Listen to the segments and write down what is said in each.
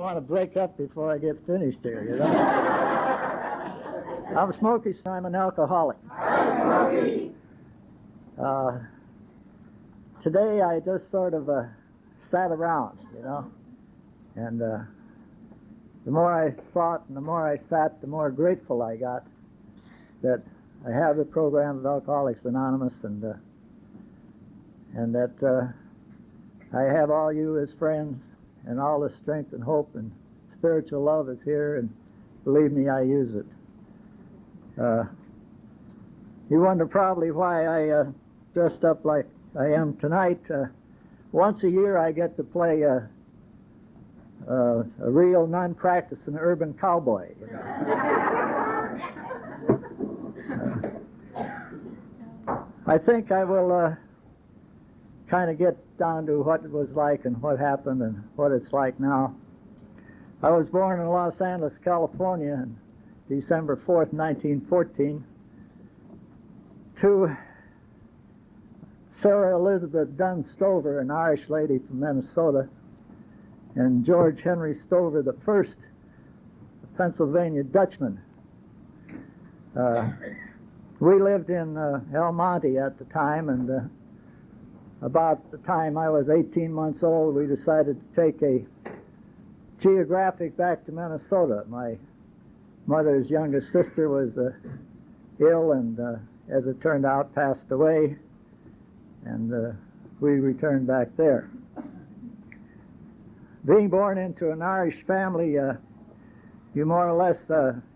want to break up before I get finished here, you know. I'm Smokey, I'm an alcoholic. Today I just sort of sat around, you know, and the more I thought and the more I sat, the more grateful I got that I have the program of Alcoholics Anonymous, and that I have all you as friends, and all the strength and hope and spiritual love is here, and believe me, I use it. You wonder probably why I dressed up like I am tonight. Once a year I get to play a real non-practicing urban cowboy. You know? I think I will kind of get down to what it was like and what happened and what it's like now. I was born in Los Angeles, California on December 4th, 1914, to Sarah Elizabeth Dunn Stover, an Irish lady from Minnesota, and George Henry Stover the first, a Pennsylvania Dutchman. We lived in El Monte at the time, and about the time I was 18 months old, we decided to take a geographic back to Minnesota. My mother's youngest sister was ill and, as it turned out, passed away, and we returned back there. Being born into an Irish family, you more or less,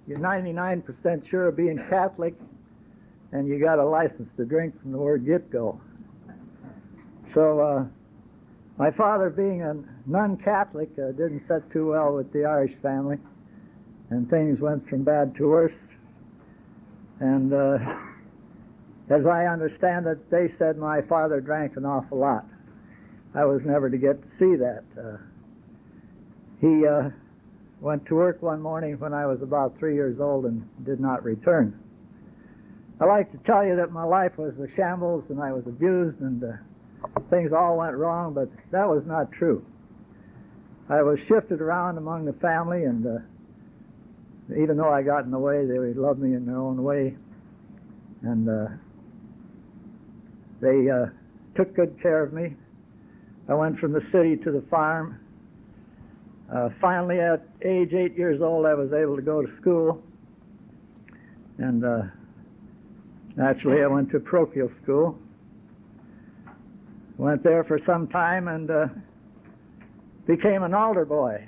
you're 99% sure of being Catholic, and you got a license to drink from the word get-go. So my father, being a non-Catholic, didn't set too well with the Irish family, and things went from bad to worse. And as I understand it, they said my father drank an awful lot. I was never to get to see that. He went to work one morning when I was about 3 years old and did not return. I like to tell you that my life was a shambles and I was abused and things all went wrong, but that was not true. I was shifted around among the family, and even though I got in the way, they loved me in their own way, and they took good care of me. I went from the city to the farm. Finally, at age 8 years old, I was able to go to school, and naturally I went to parochial school. Went there for some time and became an altar boy.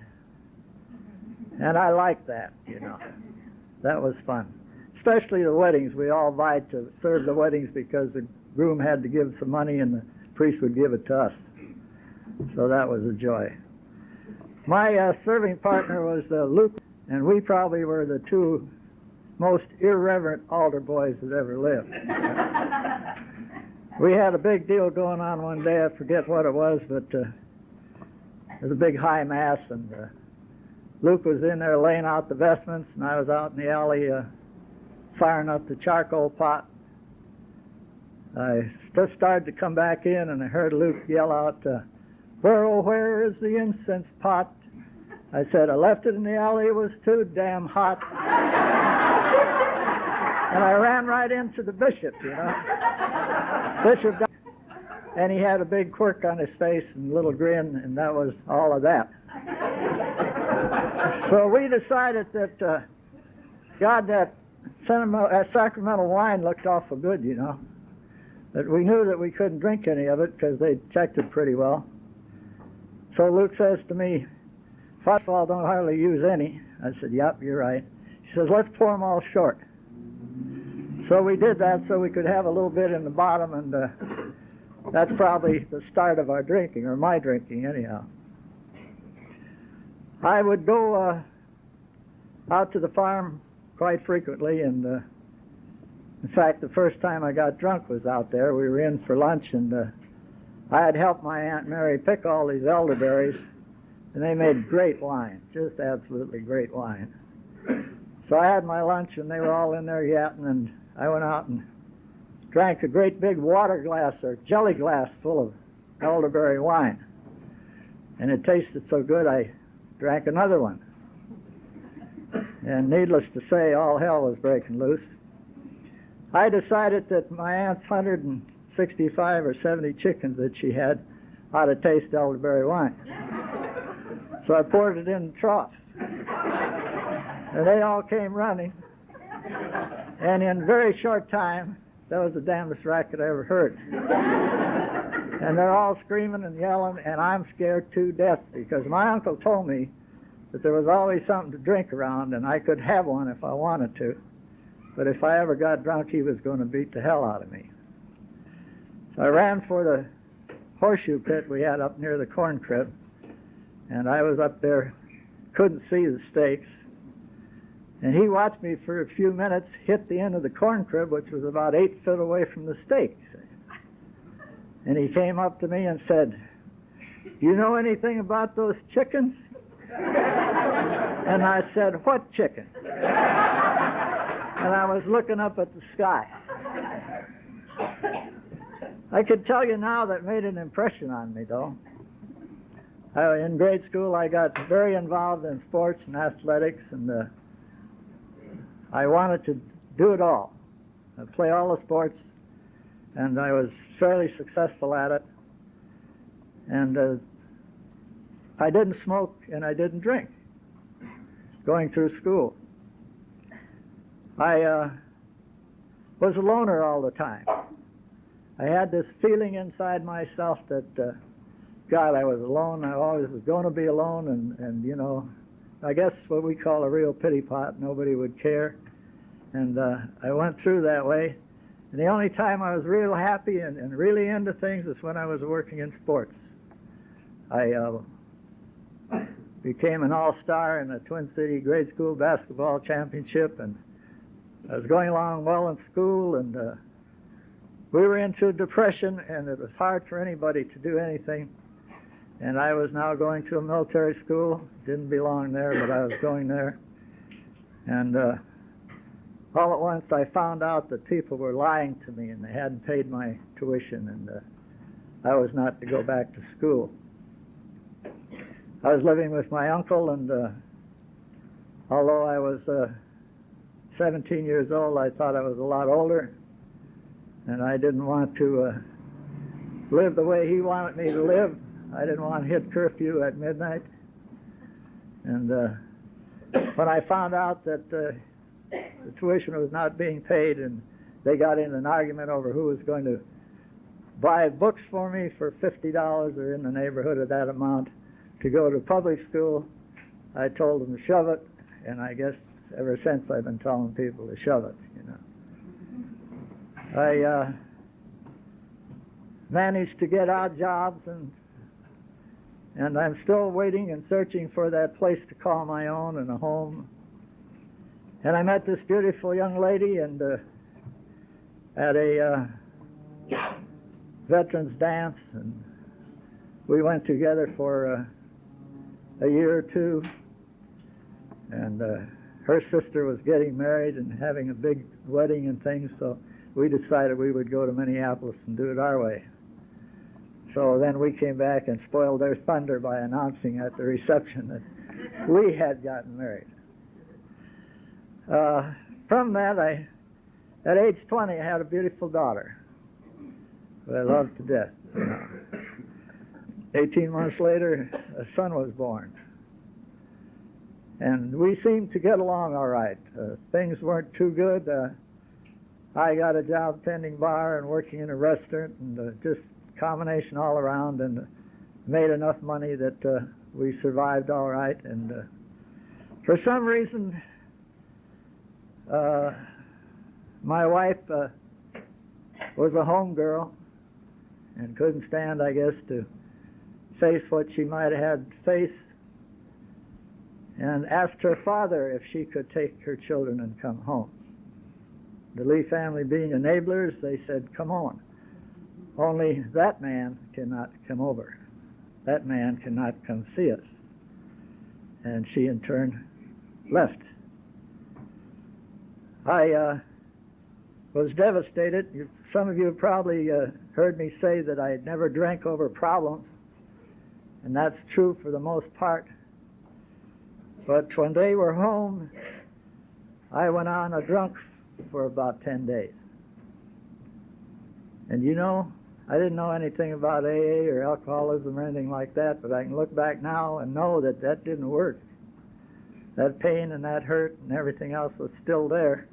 And I liked that, you know. That was fun. Especially the weddings. We all vied to serve the weddings because the groom had to give some money and the priest would give it to us. So that was a joy. My serving partner was Luke, and we probably were the two most irreverent altar boys that ever lived. We had a big deal going on one day. I forget what it was, but it was a big high mass, and Luke was in there laying out the vestments, and I was out in the alley firing up the charcoal pot. I just started to come back in, and I heard Luke yell out, where is the incense pot? I said, I left it in the alley. It was too damn hot. And I ran right into the bishop, you know. Bishop, and he had a big quirk on his face and a little grin, and that was all of that. So we decided that, God, that sacramental wine looked awful good, you know. But we knew that we couldn't drink any of it because they checked it pretty well. So Luke says to me, first of all, don't hardly use any. I said, yep, you're right. He says, let's pour them all short. So we did that so we could have a little bit in the bottom, and that's probably the start of our drinking, or my drinking anyhow. I would go out to the farm quite frequently, and in fact the first time I got drunk was out there. We were in for lunch, and I had helped my Aunt Mary pick all these elderberries, and they made great wine, just absolutely great wine. So I had my lunch, and they were all in there yatting, and I went out and drank a great big water glass or jelly glass full of elderberry wine. And it tasted so good I drank another one. And needless to say, all hell was breaking loose. I decided that my aunt's 165 or 70 chickens that she had ought to taste elderberry wine. So I poured it in the trough. And they all came running. And in a very short time, that was the damnedest racket I ever heard. And they're all screaming and yelling, and I'm scared to death because my uncle told me that there was always something to drink around and I could have one if I wanted to. But if I ever got drunk, he was going to beat the hell out of me. So I ran for the horseshoe pit we had up near the corn crib, and I was up there, couldn't see the stakes. And he watched me for a few minutes hit the end of the corn crib, which was about 8 feet away from the stake. And he came up to me and said, "Do you know anything about those chickens?" And I said, "What chicken?" And I was looking up at the sky. I could tell you now that made an impression on me, though. In grade school, I got very involved in sports and athletics, and I wanted to do it all. I'd play all the sports, and I was fairly successful at it. And I didn't smoke and I didn't drink going through school. I was a loner all the time. I had this feeling inside myself that, God, I was alone. I always was going to be alone, and you know, I guess what we call a real pity pot. Nobody would care. And I went through that way. And the only time I was real happy and really into things is when I was working in sports. I became an all-star in the Twin City grade school basketball championship, and I was going along well in school, and we were into depression, and it was hard for anybody to do anything. And I was now going to a military school. Didn't belong there, but I was going there. And all at once I found out that people were lying to me, and they hadn't paid my tuition, and I was not to go back to school. I was living with my uncle, and although I was 17 years old, I thought I was a lot older, and I didn't want to live the way he wanted me to live. I didn't want to hit curfew at midnight. And when I found out that the tuition was not being paid, and they got in an argument over who was going to buy books for me for $50 or in the neighborhood of that amount to go to public school, I told them to shove it, and I guess ever since I've been telling people to shove it, you know. I managed to get odd jobs, and I'm still waiting and searching for that place to call my own and a home. And I met this beautiful young lady and at a veterans dance, and we went together for a year or two, and her sister was getting married and having a big wedding and things, so we decided we would go to Minneapolis and do it our way. So then we came back and spoiled their thunder by announcing at the reception that we had gotten married. From that, at age 20, I had a beautiful daughter who I loved to death. 18 months later, a son was born. And we seemed to get along all right. Things weren't too good. I got a job tending bar and working in a restaurant, and just combination all around, and made enough money that we survived all right. And for some reason, my wife was a home girl and couldn't stand, I guess, to face what she might have had to face, and asked her father if she could take her children and come home. The Lee family being enablers, they said, "Come on. Only that man cannot come over. That man cannot come see us." And she in turn left. I was devastated. Some of you have probably heard me say that I never drank over problems, and that's true for the most part. But when they were home, I went on a drunk for about 10 days. And you know, I didn't know anything about AA or alcoholism or anything like that, but I can look back now and know that that didn't work. That pain and that hurt and everything else was still there.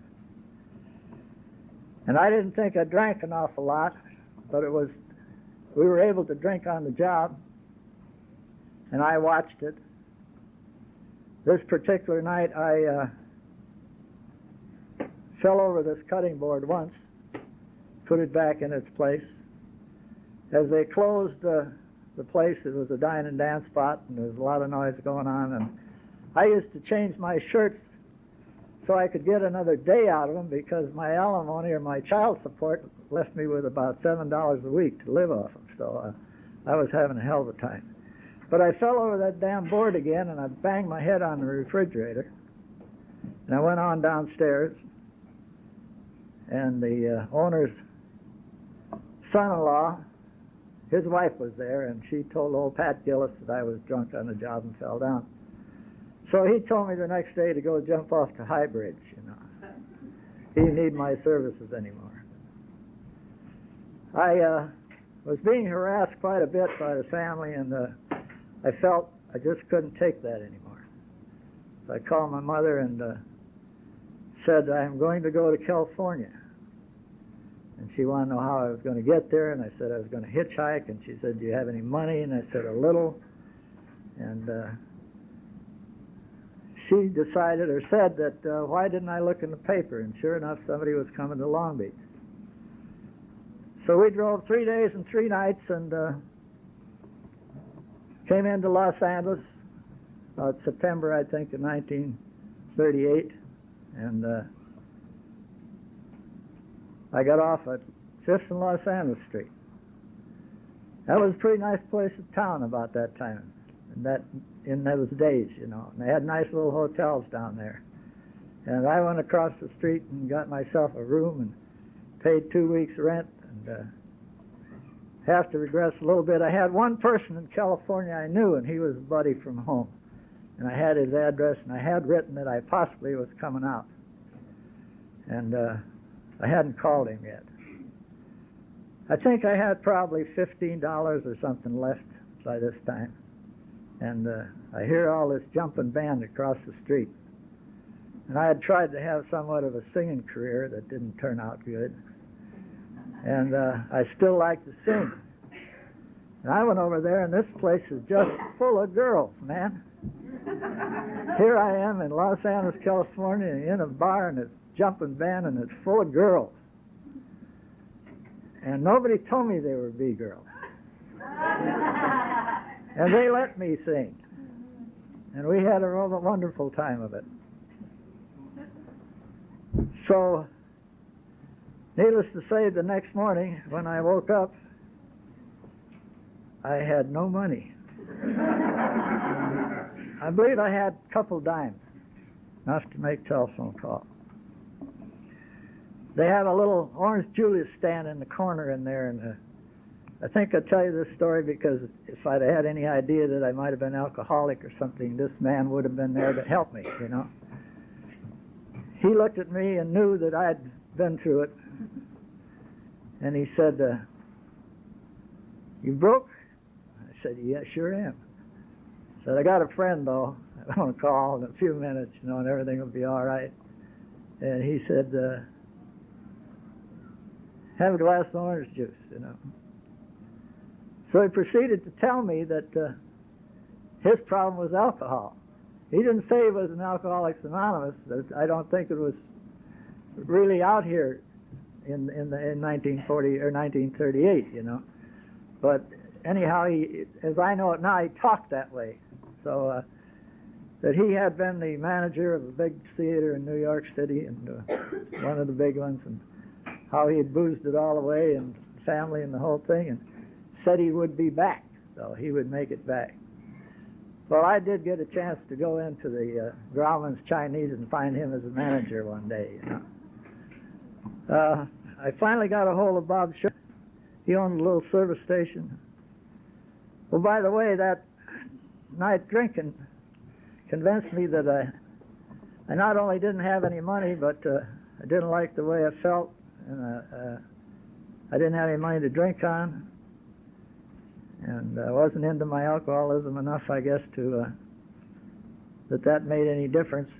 And I didn't think I drank an awful lot, but we were able to drink on the job, and I watched it. This particular night, I fell over this cutting board once, put it back in its place. As they closed the place, it was a dine and dance spot, and there was a lot of noise going on, and I used to change my shirts so I could get another day out of them, because my alimony or my child support left me with about $7 a week to live off of, so I was having a hell of a time. But I fell over that damn board again, and I banged my head on the refrigerator, and I went on downstairs, and the owner's son-in-law, his wife was there, and she told old Pat Gillis that I was drunk on the job and fell down. So he told me the next day to go jump off to High Bridge, you know. He didn't need my services anymore. I was being harassed quite a bit by the family, and I felt I just couldn't take that anymore. So I called my mother and said, I'm going to go to California. And she wanted to know how I was going to get there, and I said I was going to hitchhike, and she said, do you have any money? And I said, a little. And she decided or said that why didn't I look in the paper? And sure enough, somebody was coming to Long Beach. So we drove 3 days and 3 nights and came into Los Angeles about September, I think, of 1938. And I got off at 5th and Los Angeles Street. That was a pretty nice place of town about that time, in those days, you know. And they had nice little hotels down there. And I went across the street and got myself a room and paid 2 weeks' rent. And have to regress a little bit. I had one person in California I knew, and he was a buddy from home. And I had his address, and I had written that I possibly was coming out. And I hadn't called him yet. I think I had probably $15 or something left by this time. And I hear all this jumping band across the street. And I had tried to have somewhat of a singing career that didn't turn out good. And I still like to sing. And I went over there, and this place is just full of girls, man. Here I am in Los Angeles, California, in a bar, and it's jumping band, and it's full of girls. And nobody told me they were B-girls. And they let me sing. And we had a wonderful time of it. So, needless to say, the next morning when I woke up, I had no money. I believe I had a couple dimes, enough to make telephone calls. They had a little Orange Julius stand in the corner in there, and I think I'll tell you this story because if I'd had any idea that I might have been alcoholic or something, this man would have been there to help me, you know. He looked at me and knew that I'd been through it, and he said, you broke? I said, yeah, sure am. He said, I got a friend, though. I'm going to call in a few minutes, you know, and everything will be all right. And he said, have a glass of orange juice, you know. So he proceeded to tell me that his problem was alcohol. He didn't say he was an Alcoholics Anonymous. I don't think it was really out here in 1940 or 1938, you know. But anyhow, he, as I know it now, he talked that way. So that he had been the manager of a big theater in New York City, and one of the big ones, and how he had boozed it all away, and family and the whole thing, and said he would be back, so he would make it back. Well, I did get a chance to go into the Grauman's Chinese and find him as a manager one day, you know. I finally got a hold of Bob Sher. He owned a little service station. Well, by the way, that night drinking convinced me that I not only didn't have any money, but I didn't like the way I felt, and I didn't have any money to drink on, and I wasn't into my alcoholism enough, I guess, to that made any difference.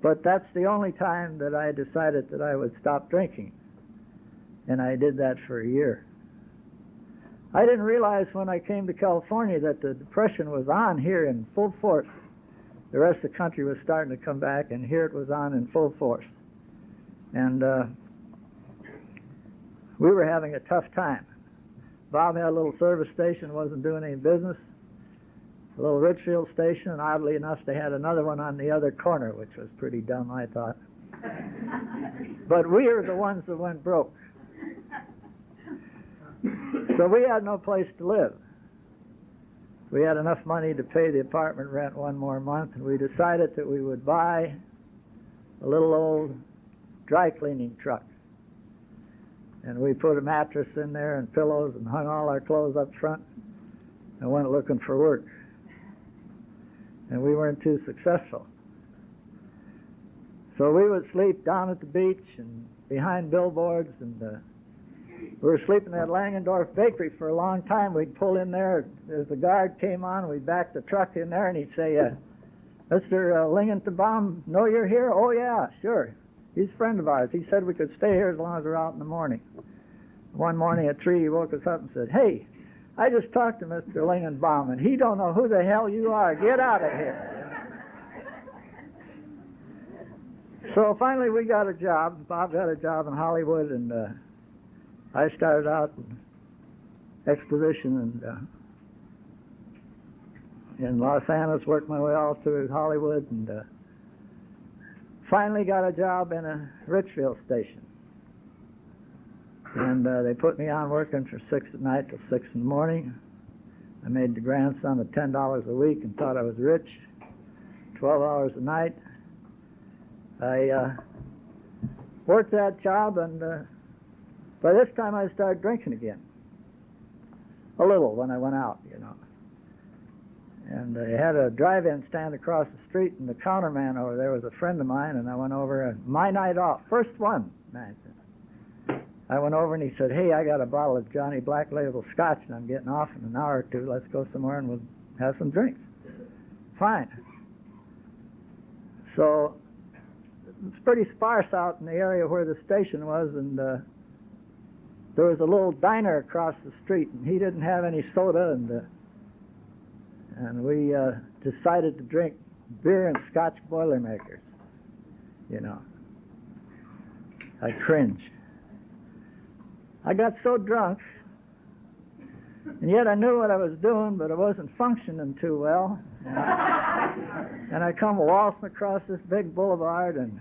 But that's the only time that I decided that I would stop drinking, and I did that for a year. I didn't realize when I came to California that the Depression was on here in full force. The rest of the country was starting to come back, and here it was on in full force. And we were having a tough time. Bob had a little service station, wasn't doing any business, a little Richfield station, and oddly enough, they had another one on the other corner, which was pretty dumb, I thought. But we were the ones that went broke. So we had no place to live. We had enough money to pay the apartment rent one more month, and we decided that we would buy a little old dry cleaning truck. And we put a mattress in there and pillows and hung all our clothes up front and went looking for work. And we weren't too successful. So we would sleep down at the beach and behind billboards, and we were sleeping at Langendorf Bakery for a long time. We'd pull in there as the guard came on. We'd back the truck in there, and he'd say, Mr. Lingenbaum, know you're here? Oh, yeah, sure. He's a friend of ours. He said we could stay here as long as we're out in the morning. One morning at 3, he woke us up and said, hey, I just talked to Mr. Lingenbaum, and he don't know who the hell you are. Get out of here. So finally we got a job. Bob got a job in Hollywood, and I started out in exposition and in Los Angeles, worked my way all through Hollywood, and finally got a job in a Richfield station. And they put me on working from 6 at night till 6 in the morning. I made the grandson of $10 a week and thought I was rich. 12 hours a night. I worked that job, and by this time I started drinking again. A little when I went out, you know. And they had a drive-in stand across the street, and the counterman over there was a friend of mine, and I went over, and my night off, first one, man. I went over and he said, hey, I got a bottle of Johnny Black Label Scotch, and I'm getting off in an hour or two. Let's go somewhere and we'll have some drinks. Fine. So it's pretty sparse out in the area where the station was, and there was a little diner across the street, and he didn't have any soda, and we decided to drink beer and Scotch Boilermakers. You know, I cringe. I got so drunk, and yet I knew what I was doing, but I wasn't functioning too well. And I come waltzing across this big boulevard, and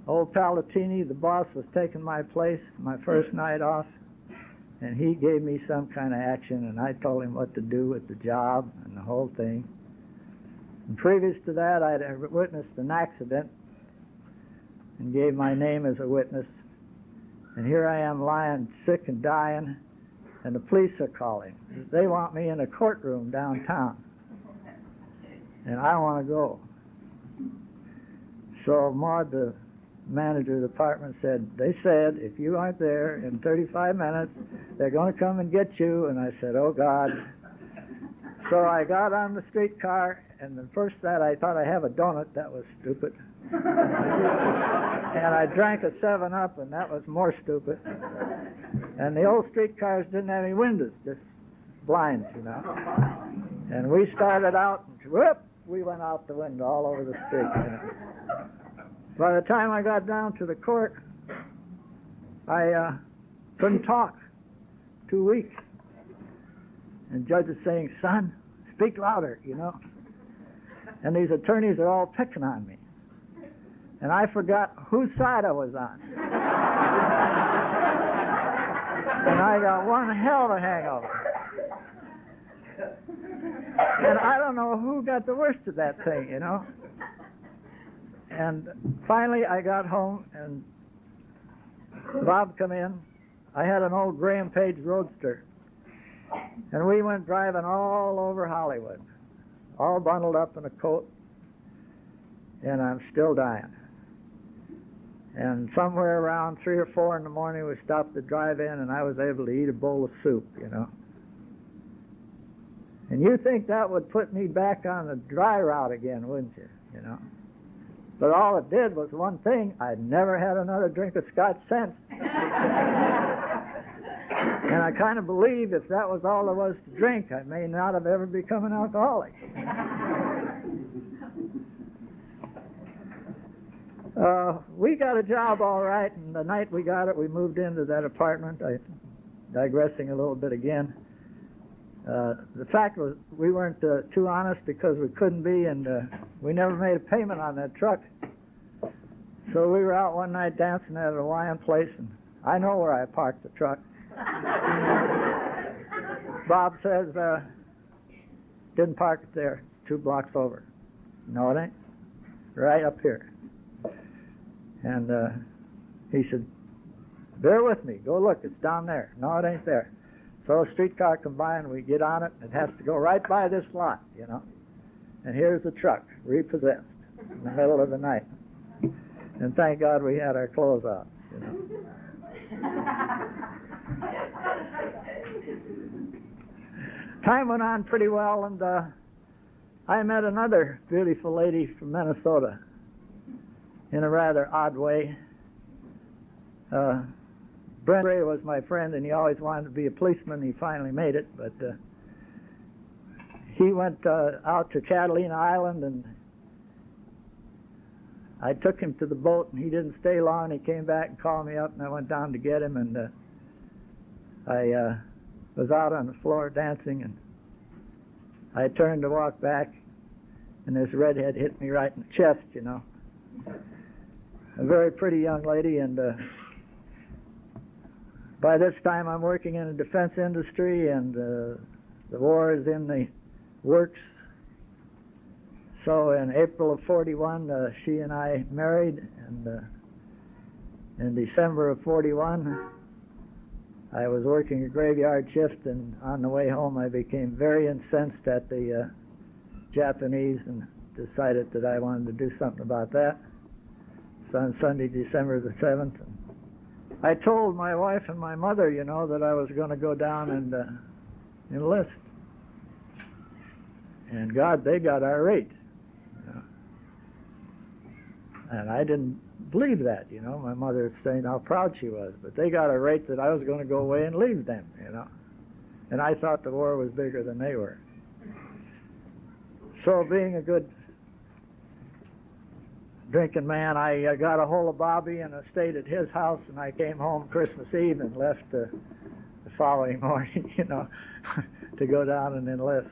old Palatini, the boss, was taking my place, my first night off, and he gave me some kind of action, and I told him what to do with the job and the whole thing. And previous to that, I had witnessed an accident and gave my name as a witness. And here I am lying sick and dying, and the police are calling. They want me in a courtroom downtown, and I want to go. So Maud, the manager of the department, said, they said, if you aren't there in 35 minutes, they're going to come and get you. And I said, oh, God. So I got on the streetcar, and the first that I thought I have a donut. That was stupid. And I drank a 7-Up, and that was more stupid. And the old streetcars didn't have any windows, just blinds, you know. And we started out, and whoop, we went out the window all over the street, you know. By the time I got down to the court, I couldn't talk. 2 weeks. And the judge is saying, son, speak louder, you know. And these attorneys are all picking on me. And I forgot whose side I was on. And I got one hell of a hangover. And I don't know who got the worst of that thing, you know. And finally I got home, and Bob come in. I had an old Graham Page Roadster. And we went driving all over Hollywood. all bundled up in a coat, and I'm still dying. And somewhere around 3 or 4 in the morning, we stopped to drive in, and I was able to eat a bowl of soup, you know. And you think that would put me back on the dry route again, wouldn't you? You know. But all it did was one thing: I'd never had another drink of scotch since. And I kind of believe if that was all there was to drink, I may not have ever become an alcoholic. We got a job all right, and the night we got it, we moved into that apartment. I'm digressing a little bit again. The fact was, we weren't too honest because we couldn't be, and we never made a payment on that truck. So we were out one night dancing at a Hawaiian place, and I know where I parked the truck. Bob says, didn't park it there, 2 blocks over. No, it ain't. Right up here. And he said, bear with me, go look, it's down there. No, it ain't there. So a streetcar come by, and we get on it, and it has to go right by this lot, you know. And here's the truck, repossessed, in the middle of the night. And thank God we had our clothes out, you know. Time went on pretty well, and I met another beautiful lady from Minnesota in a rather odd way. Brent Ray was my friend, and he always wanted to be a policeman. He finally made it, but he went out to Catalina Island, and I took him to the boat, and he didn't stay long. He came back and called me up, and I went down to get him, and I was out on the floor dancing, and I turned to walk back, and this redhead hit me right in the chest, you know. A very pretty young lady, and by this time I'm working in the defense industry, and the war is in the works. So in April of 41, she and I married, and in December of 41, I was working a graveyard shift, and on the way home I became very incensed at the Japanese and decided that I wanted to do something about that. So on Sunday, December the 7th, I told my wife and my mother, you know, that I was going to go down and enlist. And God, they got irate. You know. And I didn't believe that, you know. My mother was saying how proud she was, but they got irate that I was going to go away and leave them, you know. And I thought the war was bigger than they were. So being a good drinking man, I got a hold of Bobby, and I stayed at his house, and I came home Christmas Eve and left the following morning, you know, to go down and enlist.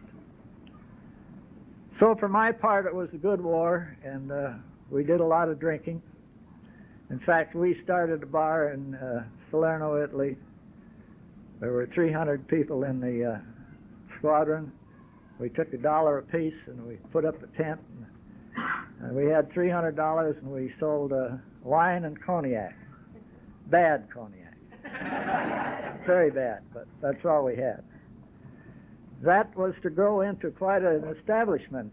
So for my part, it was a good war, and we did a lot of drinking. In fact, we started a bar in Salerno, Italy. There were 300 people in the squadron. We took $1 apiece, and we put up a tent. And we had $300, and we sold wine and cognac. Bad cognac. Very bad, but that's all we had. That was to grow into quite an establishment.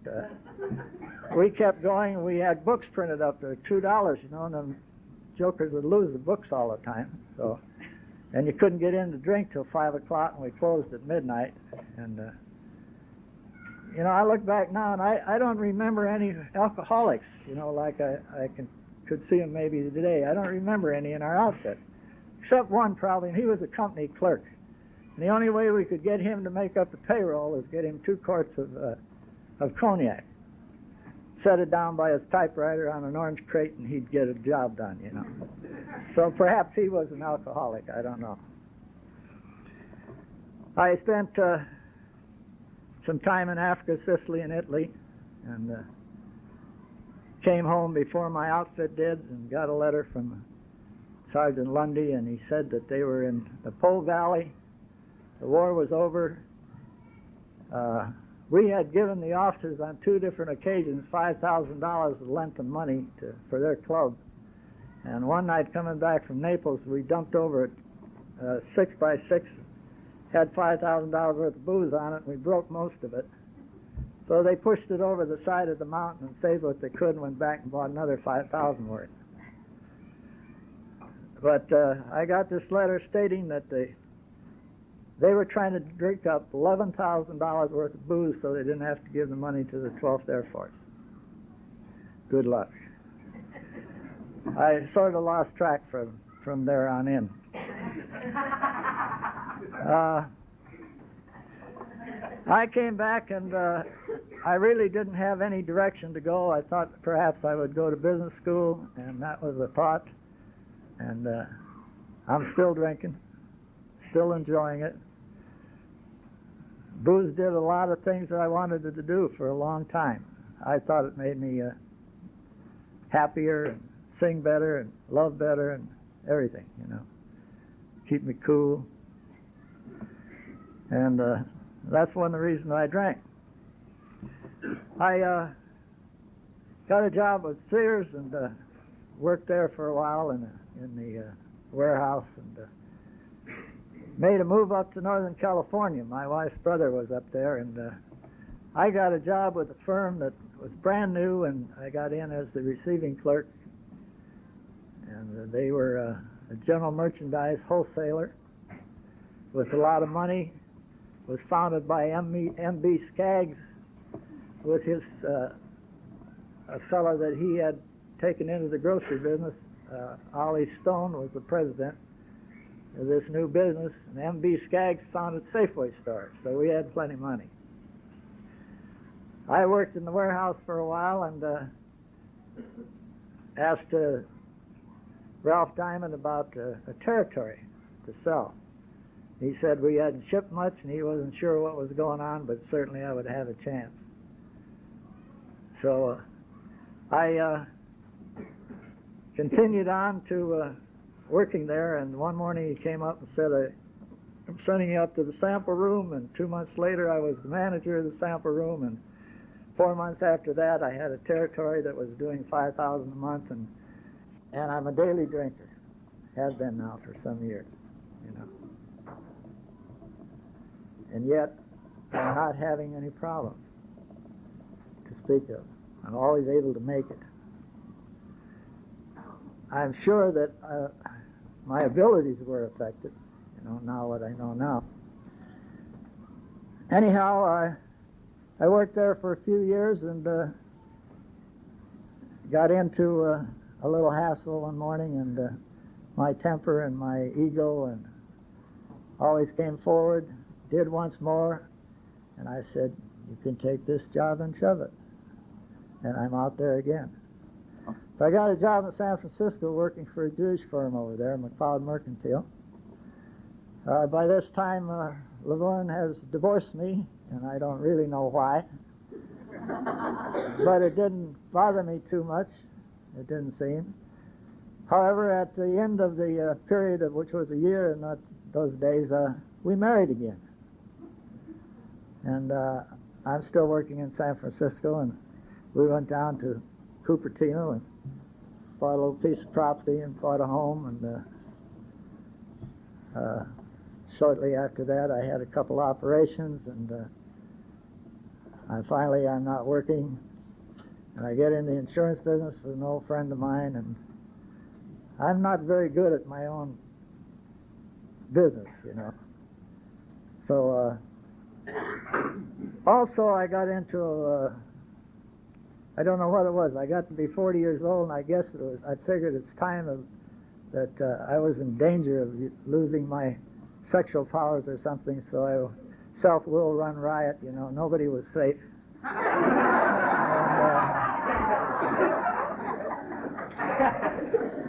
We kept going. We had books printed up there, $2, you know, and them jokers would lose the books all the time. So, and you couldn't get in to drink till 5 o'clock, and we closed at midnight. And you know, I look back now, and I don't remember any alcoholics, you know, like I could see them maybe today. I don't remember any in our outfit, except one probably, and he was a company clerk. And the only way we could get him to make up the payroll was get him 2 quarts of cognac, set it down by his typewriter on an orange crate, and he'd get a job done, you know. So perhaps he was an alcoholic, I don't know. I spent some time in Africa, Sicily, and Italy, and came home before my outfit did, and got a letter from Sergeant Lundy, and he said that they were in the Po Valley. The war was over. We had given the officers on 2 different occasions $5,000 of Lenten money for their club. And one night coming back from Naples, we dumped over a 6x6, had $5,000 worth of booze on it, and we broke most of it. So they pushed it over the side of the mountain and saved what they could and went back and bought another 5,000 worth. But I got this letter stating that they were trying to drink up $11,000 worth of booze so they didn't have to give the money to the 12th Air Force. Good luck. I sort of lost track from there on in. I came back and I really didn't have any direction to go. I thought perhaps I would go to business school, and that was a thought. And I'm still drinking, still enjoying it. Booze did a lot of things that I wanted it to do for a long time. I thought it made me happier and sing better and love better and everything, you know. Keep me cool. And that's one of the reasons I drank. I got a job with Sears and worked there for a while in the warehouse, and made a move up to Northern California. My wife's brother was up there, and I got a job with a firm that was brand new, and I got in as the receiving clerk. And they were a general merchandise wholesaler with a lot of money. Was founded by M.B. Skaggs with his a fellow that he had taken into the grocery business. Ollie Stone was the president of this new business, and M.B. Skaggs founded Safeway stores, so we had plenty of money. I worked in the warehouse for a while and asked Ralph Diamond about a territory to sell. He said we hadn't shipped much and he wasn't sure what was going on, but certainly I would have a chance. So I continued on to working there, and one morning he came up and said, I'm sending you up to the sample room, and 2 months later I was the manager of the sample room, and 4 months after that I had a territory that was doing $5,000 a month, and I'm a daily drinker. Have been now for some years, you know. And yet I'm not having any problems to speak of. I'm always able to make it. I'm sure that my abilities were affected, you know, now what I know now. Anyhow, I worked there for a few years and got into a little hassle one morning, and my temper and my ego and always came forward, did once more, and I said, you can take this job and shove it. And I'm out there again. So I got a job in San Francisco working for a Jewish firm over there, McLeod Mercantile. By this time, Laverne has divorced me, and I don't really know why. But it didn't bother me too much. It didn't seem. However, at the end of the period, which was a year in those days, we married again. And I'm still working in San Francisco, and we went down to Cupertino and bought a little piece of property and bought a home, and shortly after that I had a couple operations, and I'm not working, and I get in the insurance business with an old friend of mine, and I'm not very good at my own business, you know. So also I got into I don't know what it was. I got to be 40 years old, and I guess I figured it's time that I was in danger of losing my sexual powers or something, so self-will run riot, you know. Nobody was safe.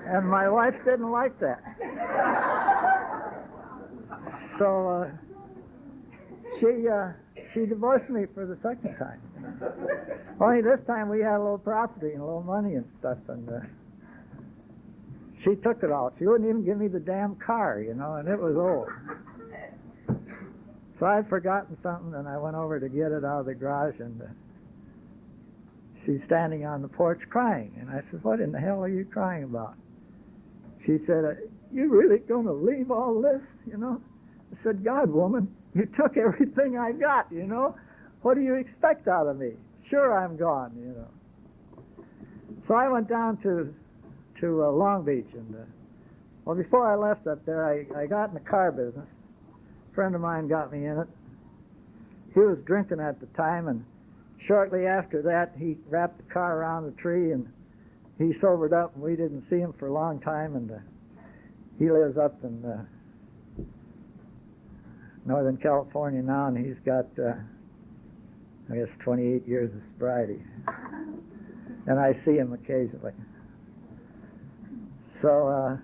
And my wife didn't like that. So she divorced me for the second time. Only this time we had a little property and a little money and stuff, and she took it all. She wouldn't even give me the damn car, you know, and it was old. So I'd forgotten something, and I went over to get it out of the garage, and she's standing on the porch crying. And I said, what in the hell are you crying about? She said, you really going to leave all this, you know? I said, God, woman, you took everything I got, you know? what do you expect out of me? Sure, I'm gone, you know. So I went down to Long Beach, and well, before I left up there, I got in the car business. A friend of mine got me in it. He was drinking at the time, and shortly after that, he wrapped the car around a tree, and he sobered up, and we didn't see him for a long time, and he lives up in Northern California now, and he's got, I guess, 28 years of sobriety. And I see him occasionally. So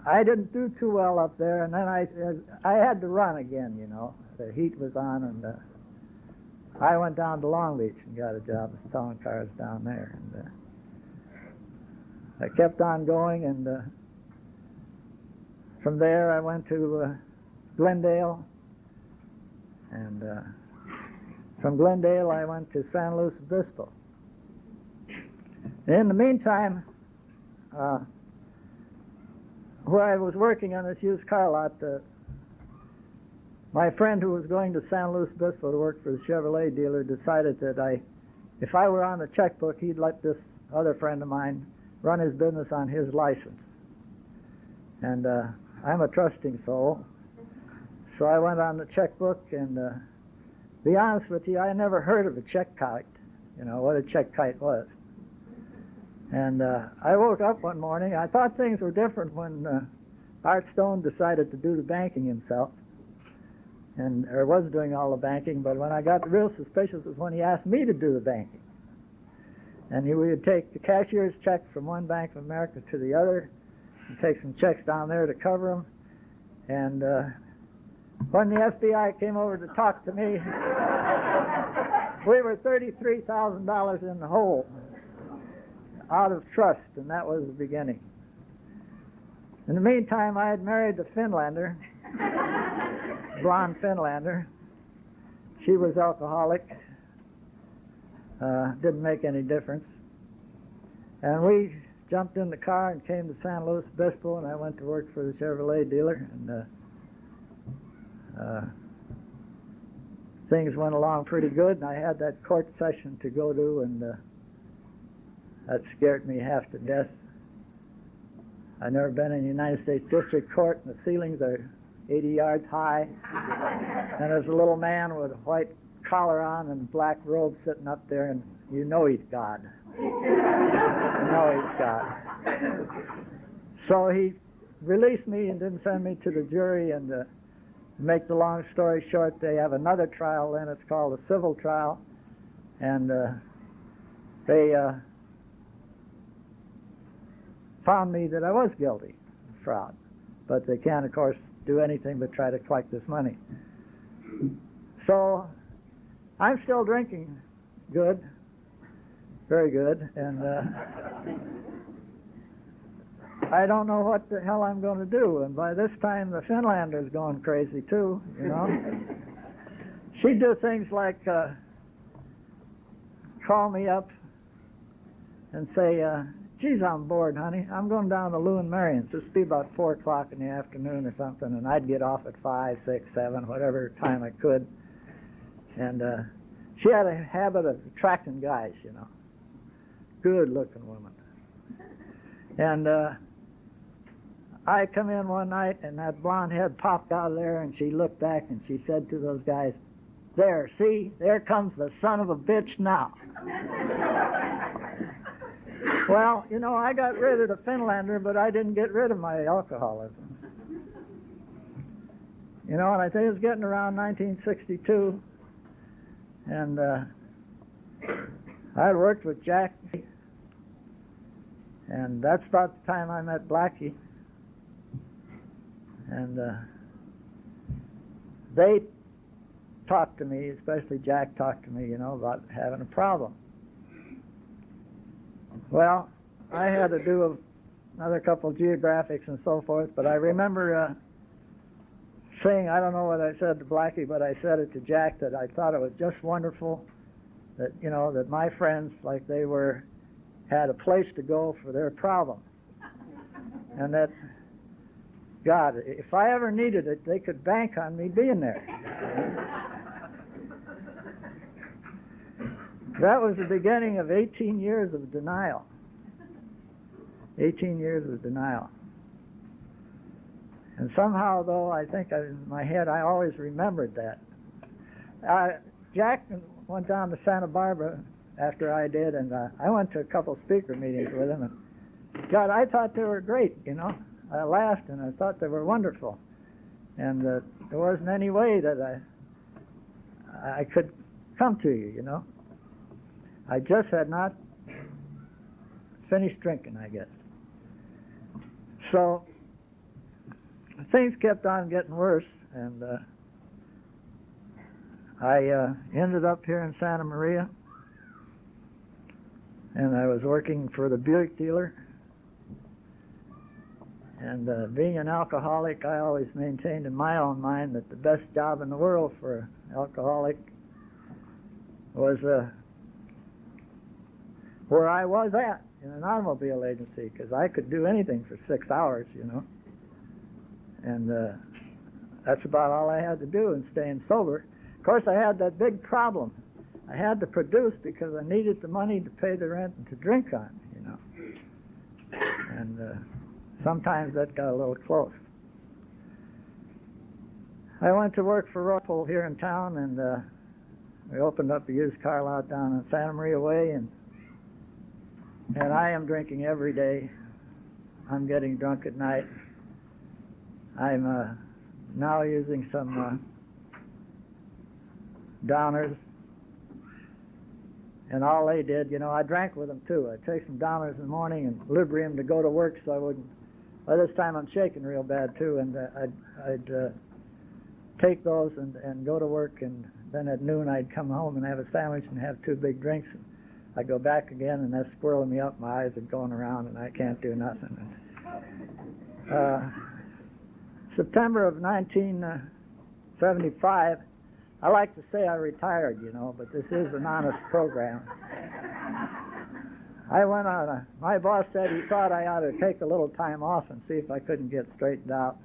I didn't do too well up there, and then I had to run again, you know. The heat was on, and I went down to Long Beach and got a job as towing cars down there. And I kept on going, and from there I went to Glendale, and from Glendale I went to San Luis Obispo. In the meantime, where I was working on this used car lot, my friend who was going to San Luis Obispo to work for the Chevrolet dealer decided that if I were on the checkbook, he'd let this other friend of mine run his business on his license. And I'm a trusting soul, so I went on the checkbook, and be honest with you, I never heard of a check kite, you know, what a check kite was. And I woke up one morning. I thought things were different when Art Stone decided to do the banking himself, or was doing all the banking, but when I got real suspicious was when he asked me to do the banking. And we would take the cashier's check from one Bank of America to the other, and take some checks down there to cover them. And when the FBI came over to talk to me, we were $33,000 in the hole, out of trust, and that was the beginning. In the meantime, I had married a Finlander, blonde Finlander. She was alcoholic. Didn't make any difference. And we jumped in the car and came to San Luis Obispo, and I went to work for the Chevrolet dealer, and things went along pretty good, and I had that court session to go to, and that scared me half to death. I've never been in the United States District Court, and the ceilings are 80 yards high, and there's a little man with a white collar on and black robe sitting up there, and you know he's God. You know he's God. So he released me and didn't send me to the jury, and to make the long story short, they have another trial then. It's called a civil trial, and they found me that I was guilty of fraud, but they can't, of course, do anything but try to collect this money. So I'm still drinking good, very good, and I don't know what the hell I'm going to do. And by this time, the Finlander's going crazy too, you know. She'd do things like call me up and say, geez, I'm bored, honey. I'm going down to Lou and Marion's. This would be about 4 o'clock in the afternoon or something, and I'd get off at 5, 6, 7, whatever time I could. And she had a habit of attracting guys, you know. Good-looking woman. And I come in one night, and that blonde head popped out of there, and she looked back, and she said to those guys, there, see, there comes the son of a bitch now. Well, you know, I got rid of the Finlander, but I didn't get rid of my alcoholism. You know, and I think it was getting around 1962, and I worked with Jack, and that's about the time I met Blackie. And they talked to me, especially Jack talked to me, you know, about having a problem. Well, I had to do another couple of geographics and so forth, but I remember saying, I don't know what I said to Blackie, but I said it to Jack, that I thought it was just wonderful that, you know, that my friends, like they were, had a place to go for their problem. And that, God, if I ever needed it, they could bank on me being there. That was the beginning of 18 years of denial. 18 years of denial. And somehow, though, I think in my head I always remembered that. Jack went down to Santa Barbara after I did, and I went to a couple speaker meetings with him, and God, I thought they were great, you know. I laughed, and I thought they were wonderful. And there wasn't any way that I could come to you, you know. I just had not finished drinking, I guess. So things kept on getting worse, and I ended up here in Santa Maria, and I was working for the Buick dealer. And being an alcoholic, I always maintained in my own mind that the best job in the world for an alcoholic was where I was at, in an automobile agency, because I could do anything for 6 hours, you know. And that's about all I had to do in staying sober. Of course, I had that big problem. I had to produce because I needed the money to pay the rent and to drink on, you know. And sometimes that got a little close. I went to work for Russell here in town, and we opened up a used car lot down in Santa Maria Way, and I am drinking every day. I'm getting drunk at night. I'm now using some downers, and all they did, you know, I drank with them too. I'd take some downers in the morning and Librium to go to work so I wouldn't. By this time I'm shaking real bad too, and I'd take those and go to work, and then at noon I'd come home and have a sandwich and have 2 big drinks. And I'd go back again, and that's squirreling me up. My eyes are going around, and I can't do nothing. September of 1975, I like to say I retired, you know, but this is an honest program. I went on my boss said he thought I ought to take a little time off and see if I couldn't get straightened out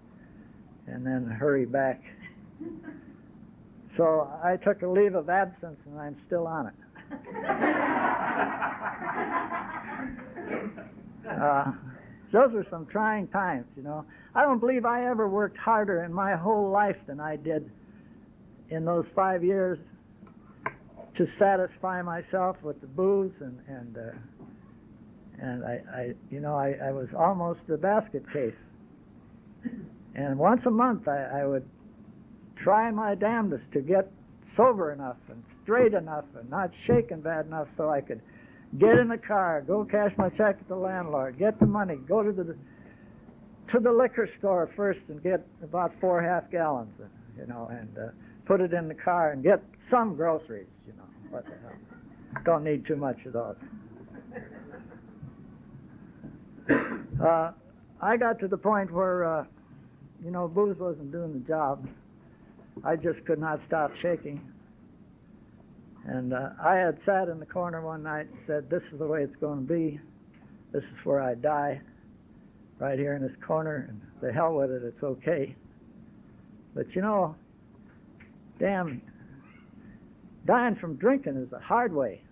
and then hurry back. So I took a leave of absence, and I'm still on it. Those were some trying times, you know. I don't believe I ever worked harder in my whole life than I did in those 5 years to satisfy myself with the booze, and I you know, I was almost a basket case. And once a month I would try my damnedest to get sober enough and straight enough and not shaking bad enough so I could get in the car, go cash my check at the landlord, get the money, go to the liquor store first and get about 4 half-gallons, you know, and put it in the car and get some groceries, you know. What the hell? Don't need too much of those. I got to the point where, you know, booze wasn't doing the job. I just could not stop shaking. And I had sat in the corner one night and said, this is the way it's going to be. This is where I die, right here in this corner, and the hell with it, it's okay. But you know, damn, dying from drinking is a hard way.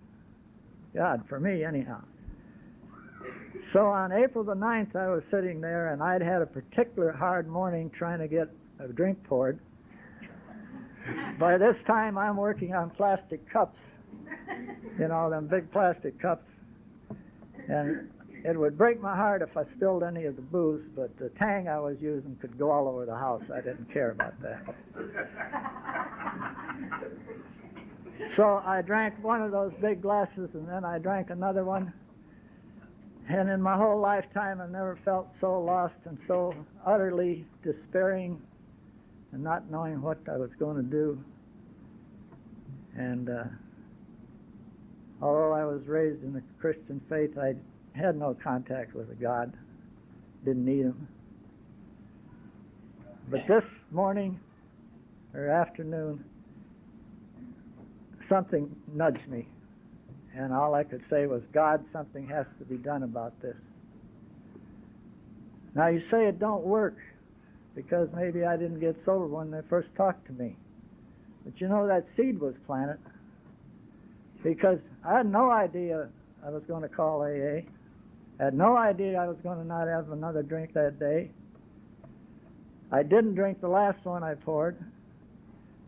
God, for me anyhow. So on April the 9th, I was sitting there, and I'd had a particular hard morning trying to get a drink poured. By this time, I'm working on plastic cups, you know, them big plastic cups. And it would break my heart if I spilled any of the booze, but the tang I was using could go all over the house. I didn't care about that. So I drank one of those big glasses, and then I drank another one. And in my whole lifetime, I've never felt so lost and so utterly despairing and not knowing what I was going to do. And although I was raised in the Christian faith, I had no contact with a God, didn't need him. But this morning or afternoon, something nudged me. And all I could say was, God, something has to be done about this. Now you say it don't work because maybe I didn't get sober when they first talked to me. But you know, that seed was planted. because I had no idea I was going to call AA. I had no idea I was going to not have another drink that day. I didn't drink the last one I poured,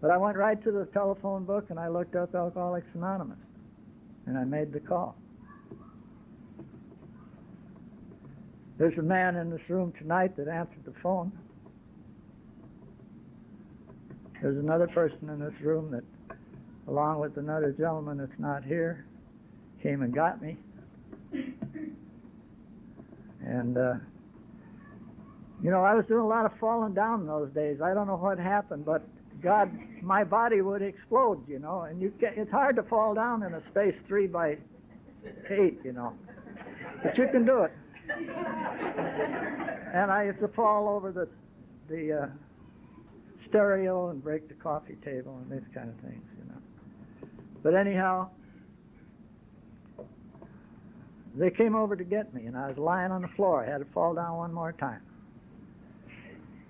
but I went right to the telephone book and I looked up Alcoholics Anonymous, and I made the call. There's a man in this room tonight that answered the phone. There's another person in this room that, along with another gentleman that's not here, came and got me. And, you know, I was doing a lot of falling down in those days. I don't know what happened, but God, my body would explode, you know, and it's hard to fall down in a space 3 by 8, you know, but you can do it. And I used to fall over the stereo and break the coffee table and these kind of things, you know. But anyhow, they came over to get me, and I was lying on the floor. I had to fall down one more time.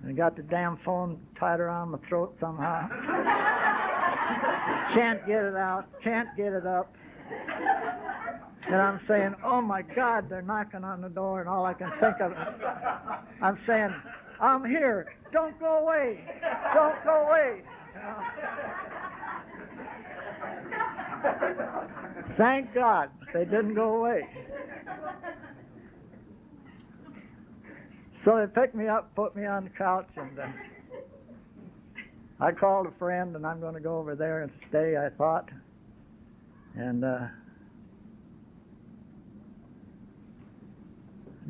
And I got the damn phone tied around my throat somehow. Can't get it out, can't get it up. And I'm saying, oh my God, they're knocking on the door, and all I can think of is, I'm saying, I'm here, don't go away, don't go away. You know? Thank God they didn't go away. So they picked me up, put me on the couch, and I called a friend, and I'm going to go over there and stay, I thought. And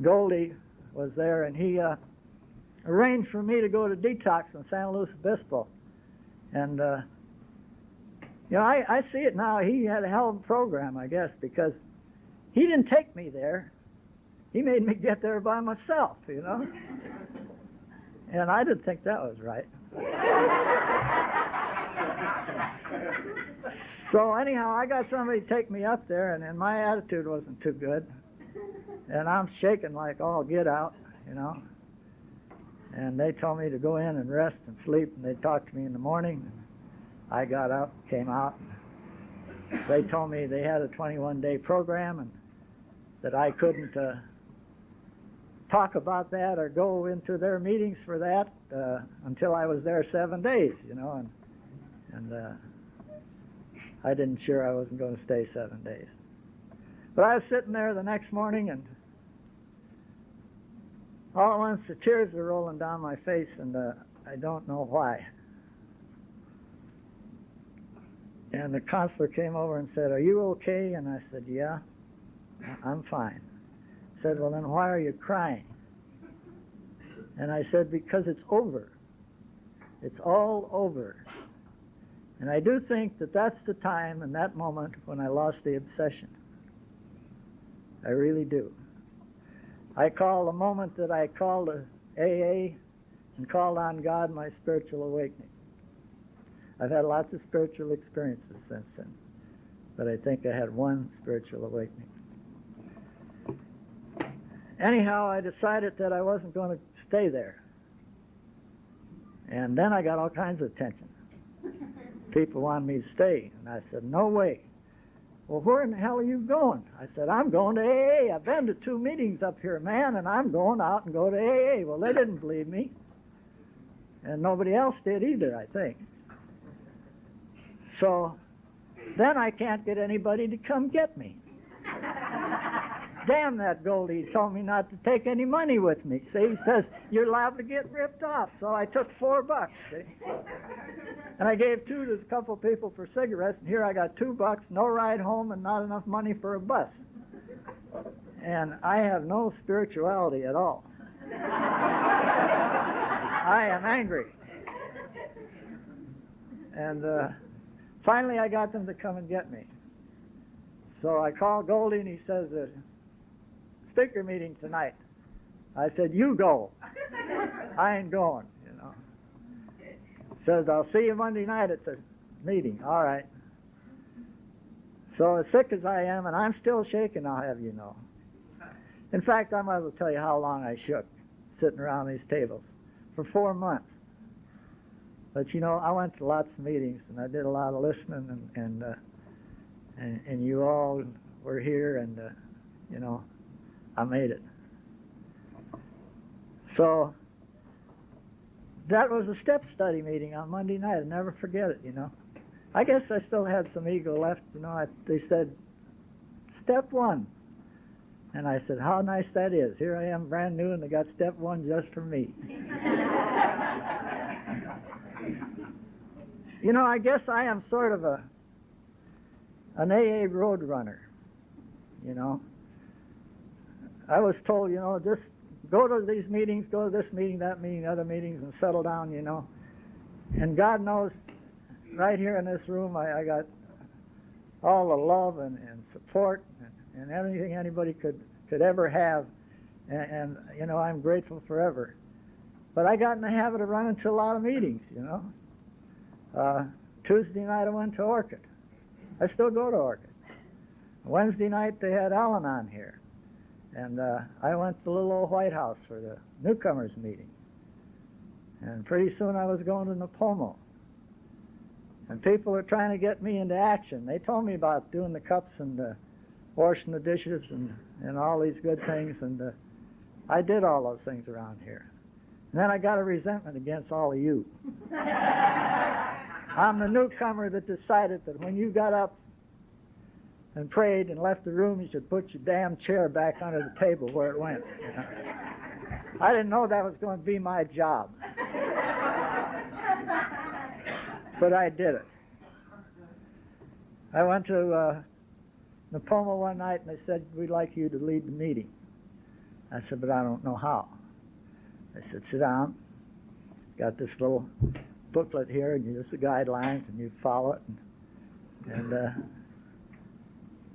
Goldie was there, and he arranged for me to go to detox in San Luis Obispo. And, you know, I see it now. He had a hell of a program, I guess, because he didn't take me there. He made me get there by myself, you know. And I didn't think that was right. So anyhow, I got somebody to take me up there, and my attitude wasn't too good. And I'm shaking like all get out, you know. And they told me to go in and rest and sleep, and they talked to me in the morning. I got up, came out. They told me they had a 21-day program and that I couldn't talk about that or go into their meetings for that until I was there 7 days, you know. And I didn't sure I wasn't going to stay 7 days. But I was sitting there the next morning, and all at once the tears were rolling down my face, and I don't know why. And the counselor came over and said, "Are you okay?" And I said, "Yeah, I'm fine." He said, "Well, then why are you crying?" And I said, "Because it's over. It's all over." And I do think that that's the time and that moment when I lost the obsession. I really do. I call the moment that I called AA and called on God my spiritual awakening. I've had lots of spiritual experiences since then, but I think I had one spiritual awakening. Anyhow, I decided that I wasn't going to stay there. And then I got all kinds of attention. People wanted me to stay, and I said, "No way." "Well, where in the hell are you going?" I said, "I'm going to AA. I've been to 2 meetings up here, man, and I'm going out and go to AA." Well, they didn't believe me, and nobody else did either, I think. So then I can't get anybody to come get me. Damn that Goldie, he told me not to take any money with me. See, he says, you're liable to get ripped off. So I took $4, see. And I gave 2 to a couple people for cigarettes, and here I got $2, no ride home, and not enough money for a bus. And I have no spirituality at all. I am angry. And finally I got them to come and get me. So I called Goldie, and he says, speaker meeting tonight. I said, "You go." "I ain't going, you know." Says, "I'll see you Monday night at the meeting." "All right." So as sick as I am, and I'm still shaking, I'll have you know. In fact, I might as well tell you how long I shook sitting around these tables. For 4 months. But you know, I went to lots of meetings, and I did a lot of listening, and you all were here, and you know, I made it. So that was a step study meeting on Monday night. I'll never forget it, you know. I guess I still had some ego left, you know. They said, step one. And I said, how nice that is. Here I am brand new, and they got step one just for me. You know, I guess I am sort of an AA road runner, you know. I was told, you know, just go to these meetings, go to this meeting, that meeting, other meetings, and settle down, you know. And God knows, right here in this room, I got all the love and support and everything anybody could ever have. And, you know, I'm grateful forever. But I got in the habit of running to a lot of meetings, you know. Tuesday night I went to Orchid. I still go to Orchid. Wednesday night they had Al-Anon here. And I went to the little old White House for the newcomers meeting. And pretty soon I was going to Napomo. And people were trying to get me into action. They told me about doing the cups and washing the dishes and all these good things. And I did all those things around here. And then I got a resentment against all of you. I'm the newcomer that decided that when you got up and prayed and left the room, you should put your damn chair back under the table where it went. You know? I didn't know that was going to be my job. But I did it. I went to Napomo one night, and they said, we'd like you to lead the meeting. I said, but I don't know how. They said, sit down. Got this little booklet here, and just the guidelines, and you follow it. And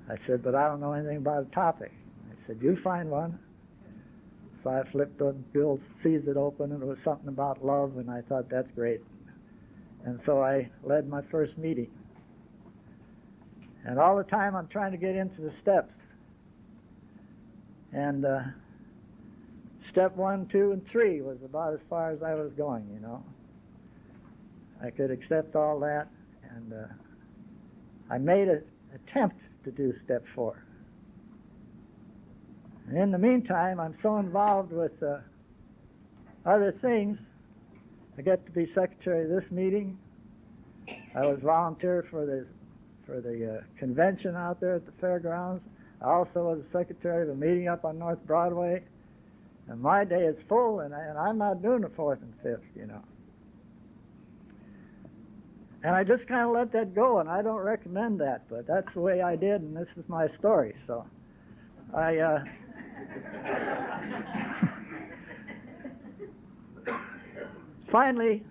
I said, but I don't know anything about a topic. I said, you find one. So I flipped on Bill sees it open, and it was something about love, and I thought, that's great. And so I led my first meeting. And all the time I'm trying to get into the steps. And step 1, 2, and 3 was about as far as I was going, you know. I could accept all that, and I made an attempt to do step 4. And in the meantime, I'm so involved with other things. I get to be secretary of this meeting. I was volunteer for the convention out there at the fairgrounds. I also was the secretary of a meeting up on North Broadway. And my day is full, and I'm not doing the 4th and 5th, you know. And I just kind of let that go, and I don't recommend that, but that's the way I did, and this is my story. So I finally,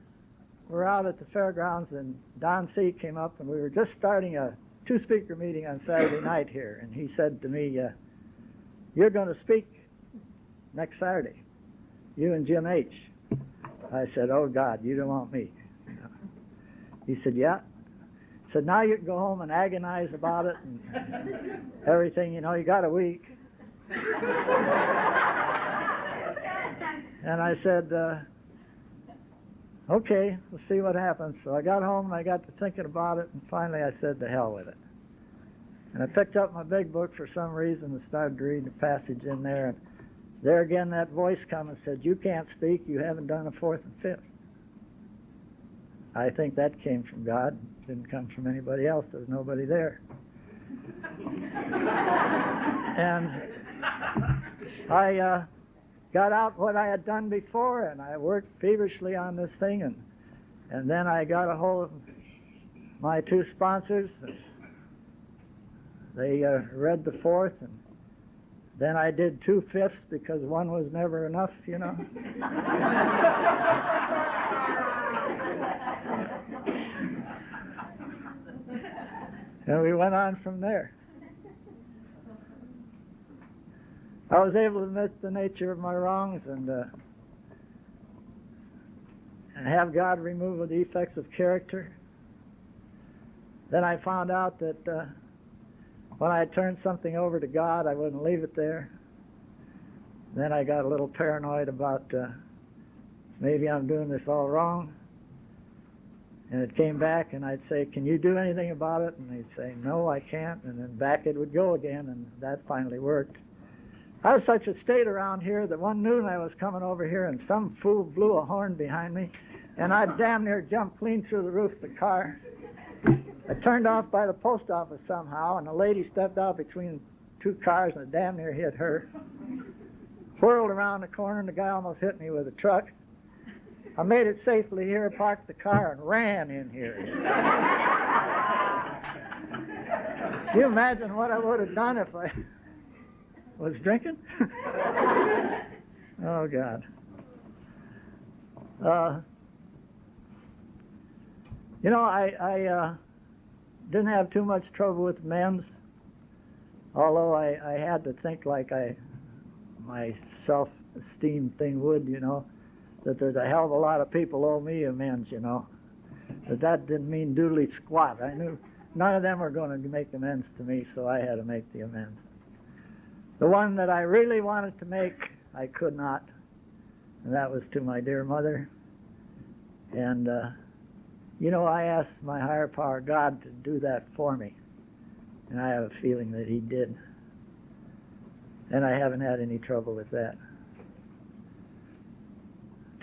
we're out at the fairgrounds, and Don C. came up, and we were just starting a 2-speaker meeting on Saturday night here, and he said to me, you're going to speak next Saturday, you and Jim H. I said, oh, God, you don't want me. You know. He said, yeah. He said, now you can go home and agonize about it and everything. You know, you got a week. And I said, okay, we'll see what happens. So I got home and I got to thinking about it, and finally I said, to hell with it. And I picked up my big book for some reason and started to read the passage in there, and there again that voice come and said, you can't speak, you haven't done a 4th and 5th. I think that came from God. It didn't come from anybody else. There was nobody there. And I got out what I had done before, and I worked feverishly on this thing, and then I got a hold of my 2 sponsors. They read the 4th, and then I did 2/5 because 1 was never enough, you know. And we went on from there. I was able to admit the nature of my wrongs and have God remove the defects of character. Then I found out that when I turned something over to God, I wouldn't leave it there. Then I got a little paranoid about maybe I'm doing this all wrong. And it came back, and I'd say, can you do anything about it? And they'd say, no, I can't. And then back it would go again, and that finally worked. I was such a state around here that one noon I was coming over here, and some fool blew a horn behind me, and I damn near jumped clean through the roof of the car. I turned off by the post office somehow, and a lady stepped out between two cars, and it damn near hit her. Whirled around the corner, and the guy almost hit me with a truck. I made it safely here, parked the car, and ran in here. Can you imagine what I would have done if I was drinking? Oh, God. You know, I didn't have too much trouble with men's, although I had to think like my self-esteem thing would, you know, that there's a hell of a lot of people owe me amends, you know. But that didn't mean doodly squat. I knew none of them were going to make amends to me, so I had to make the amends. The one that I really wanted to make, I could not, and that was to my dear mother. And, you know, I asked my higher power, God, to do that for me, and I have a feeling that he did. And I haven't had any trouble with that.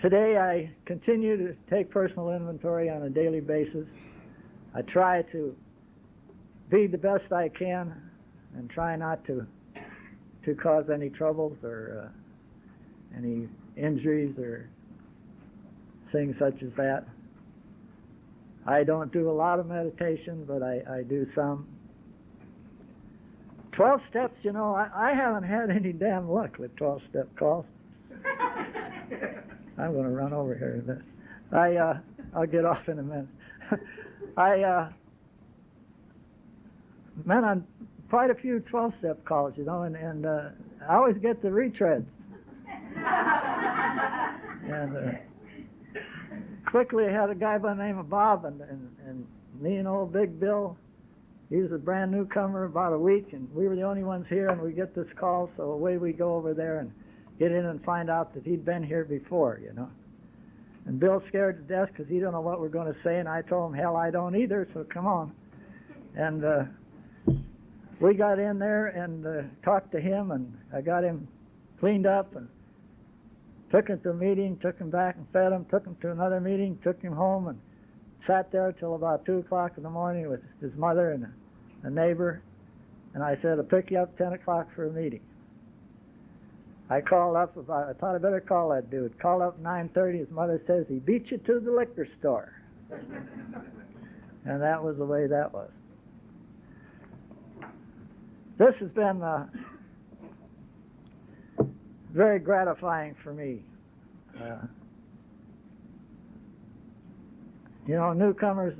Today, I continue to take personal inventory on a daily basis. I try to be the best I can and try not to cause any troubles or any injuries or things such as that. I don't do a lot of meditation, but I do some. 12 steps, you know, I haven't had any damn luck with 12-step calls. I'm going to run over here a bit. I'll get off in a minute. Man, on quite a few 12-step calls, you know, and I always get the retreads. And quickly I had a guy by the name of Bob, and me and old Big Bill. He was a brand newcomer about a week, and we were the only ones here, and we get this call, so away we go over there and get in and find out that he'd been here before, you know. And Bill's scared to death because he don't know what we're going to say, and I told him, hell, I don't either, so come on. And we got in there and talked to him, and I got him cleaned up and took him to a meeting, took him back and fed him, took him to another meeting, took him home, and sat there till about 2 o'clock in the morning with his mother and a neighbor. And I said, I'll pick you up 10 o'clock for a meeting. I called up I thought I better call that dude. Called up 9:30. His mother says, he beat you to the liquor store. And that was the way that was. This has been very gratifying for me. You know, newcomers,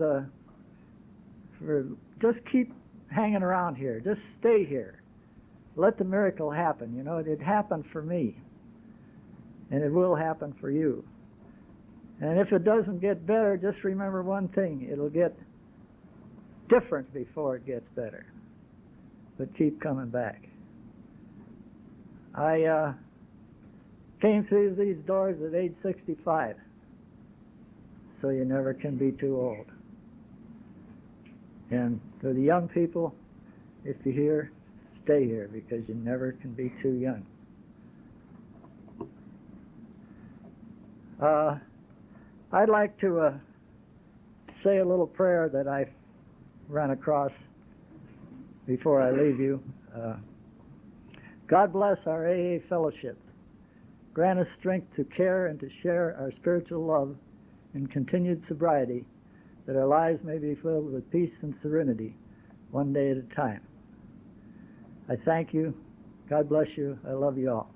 just keep hanging around here. Just stay here. Let the miracle happen. You know, it happened for me, and it will happen for you. And if it doesn't get better, just remember one thing. It'll get different before it gets better. But keep coming back. I came through these doors at age 65, so you never can be too old. And for the young people, if you're here, stay here, because you never can be too young. I'd like to say a little prayer that I ran across before I leave you. God bless our AA fellowship. Grant us strength to care and to share our spiritual love in continued sobriety, that our lives may be filled with peace and serenity, one day at a time. I thank you. God bless you. I love you all.